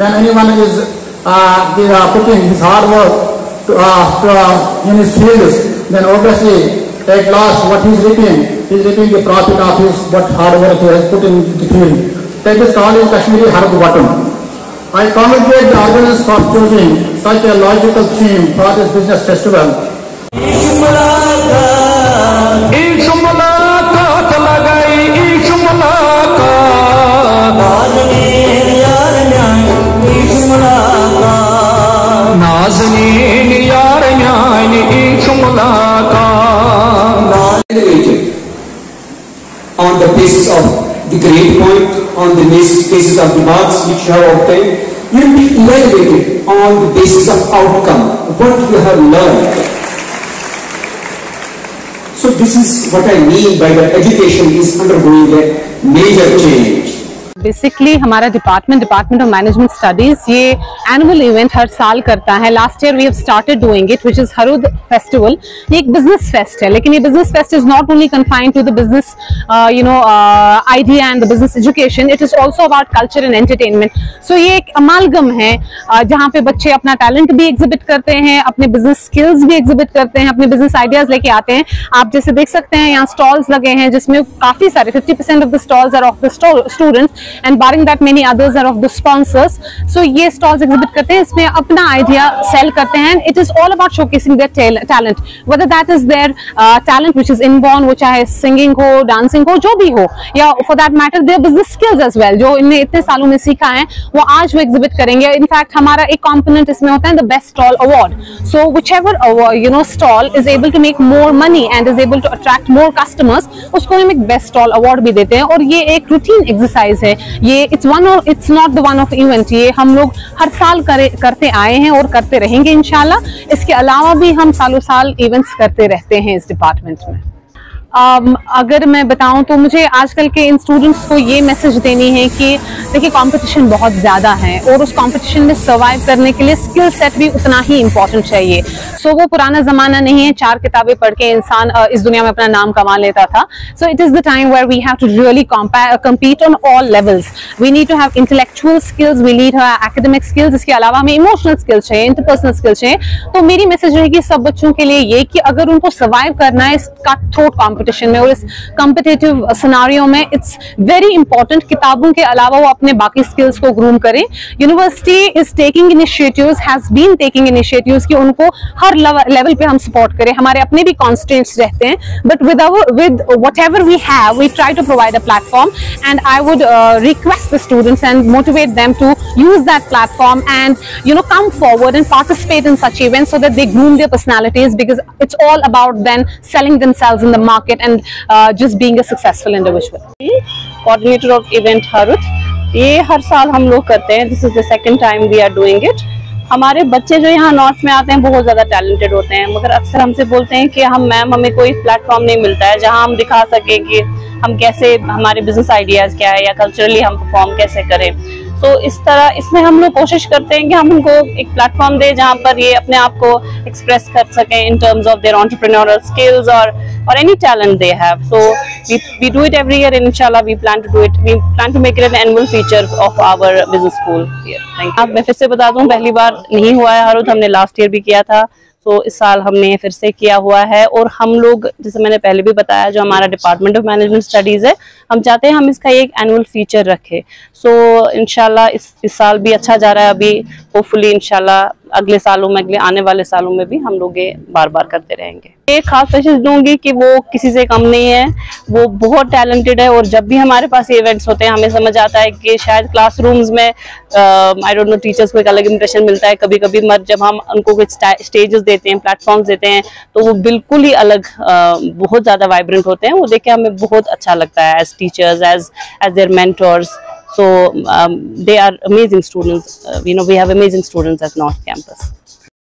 when anyone is putting his hard work in his fields, then obviously at last what he is reaping the profit of his what hard work he has put in the field. That is called in Kashmiri Harb Bottom. I congratulate the organizers for choosing such a logical theme for this business festival. On the basis of the grade point, on the basis of the marks which you have obtained, you will be evaluated on the basis of outcome, what you have learned. So this is what I mean by that education is undergoing a major change. Basically हमारा department of management studies ये annual event हर साल करता है। Last year we have started doing it, which is Harud festival. ये एक business fest है, लेकिन ये business fest is not only confined to the business idea and the business education, it is also about culture and entertainment. So ये एक अमालगम है जहाँ पे बच्चे अपना टैलेंट भी एग्जिबिट करते हैं, अपने बिजनेस स्किल्स भी एग्जिबिट करते हैं, अपने बिजनेस आइडियाज लेके आते हैं। आप जैसे देख सकते हैं यहाँ स्टॉल्स लगे हैं जिसमें काफी सारे 50% of the stalls are of the students and barring that many others are of the sponsors. So ये stalls exhibit करते हैं, इसमें अपना idea sell करते हैं। It is all about showcasing their talent, whether that is their talent which is inborn, वो चाहे singing हो, dancing हो, जो भी हो, या for that matter their business skills as well, जो इनने इतने सालों में सीखा है वो आज वो exhibit करेंगे। In fact हमारा एक component इसमें होता है the best stall award. So whichever stall is able to make more money and is able to attract more customers, उसको हम एक best stall award भी देते हैं। और ये एक routine exercise है, ये it's not the one of event, ये हम लोग हर साल करते आए हैं और करते रहेंगे इंशाल्लाह। इसके अलावा भी हम सालों साल इवेंट्स करते रहते हैं इस डिपार्टमेंट में। अगर मैं बताऊं तो मुझे आजकल के इन स्टूडेंट्स को ये मैसेज देनी है कि देखिए कंपटीशन बहुत ज़्यादा है और उस कंपटीशन में सर्वाइव करने के लिए स्किल सेट भी उतना ही इम्पोर्टेंट चाहिए। सो वो पुराना ज़माना नहीं है 4 किताबें पढ़ के इंसान इस दुनिया में अपना नाम कमा लेता था। So it is the time where we have to really compete on all levels. We need to have intellectual skills, we need to have academic skills, इसके अलावा हमें इमोशनल स्किल्स चाहिए, इंटरपर्सनल स्किल्स चाहिए। तो मेरी मैसेज रहेगी सब बच्चों के लिए ये कि अगर उनको सर्वाइव करना है इस कट-थ्रोट कंपटीशन में और इस कॉम्पिटिटिव सिनेरियो में, इट्स वेरी इंपॉर्टेंट किताबों के अलावा वो अपने बाकी स्किल्स को ग्रूम करें। University is taking initiatives, has been taking initiatives कि उनको हर लेवल पे हम सपोर्ट करें। हमारे अपने भी कॉन्स्टेंट्स रहते हैं, but with whatever we have we try to provide a platform, and I would request the students and motivate them to use that platform and come forward and participate in such events so that they groom their personalities, because it's all about then selling themselves in the market and just being a successful individual. Coordinator of event Harut, ये हर साल हम लोग करते हैं। This is the second time we are doing it. हमारे बच्चे जो यहाँ नॉर्थ में आते हैं बहुत ज़्यादा टैलेंटेड होते हैं, मगर अक्सर हमसे बोलते हैं कि हमें कोई प्लेटफॉर्म नहीं मिलता है जहाँ हम दिखा सकें कि हम कैसे, हमारे बिजनेस आइडियाज़ क्या है या कल्चरली हम परफॉर्म कैसे करें। तो इस तरह इसमें हम लोग कोशिश करते हैं कि हम उनको एक प्लेटफॉर्म दें जहाँ पर ये अपने आप को एक्सप्रेस कर सकें in terms of their entrepreneurial skills और any talent they have. So we do it every year, इंशाल्लाह we plan to make it an annual feature of our business school here. Thank you. मैं फिर से बता दूं, पहली बार नहीं हुआ है हरुद, हमने लास्ट ईयर भी किया था। सो इस साल हमने फिर से किया हुआ है और हम लोग, जैसे मैंने पहले भी बताया, जो हमारा डिपार्टमेंट ऑफ मैनेजमेंट स्टडीज़ है, हम चाहते हैं हम इसका एक एनुअल फीचर रखें। सो इंशाल्लाह इस साल भी अच्छा जा रहा है। अभी होपफुली इंशाल्लाह अगले सालों में, अगले आने वाले सालों में भी हम लोग ये बार बार करते रहेंगे। एक खास मैसेज दूंगी कि वो किसी से कम नहीं है, वो बहुत टैलेंटेड है और जब भी हमारे पास इवेंट्स होते हैं हमें समझ आता है कि शायद क्लासरूम्स में आई डोंट नो टीचर्स को एक अलग इंप्रेशन मिलता है कभी कभी, मगर जब हम उनको कुछ स्टेजेस देते हैं, प्लेटफॉर्म्स देते हैं, तो वो बिल्कुल ही अलग, बहुत ज़्यादा वाइब्रेंट होते हैं। वो देख के हमें बहुत अच्छा लगता है as teachers, as their mentors. So they are amazing students. We have amazing students at North Campus.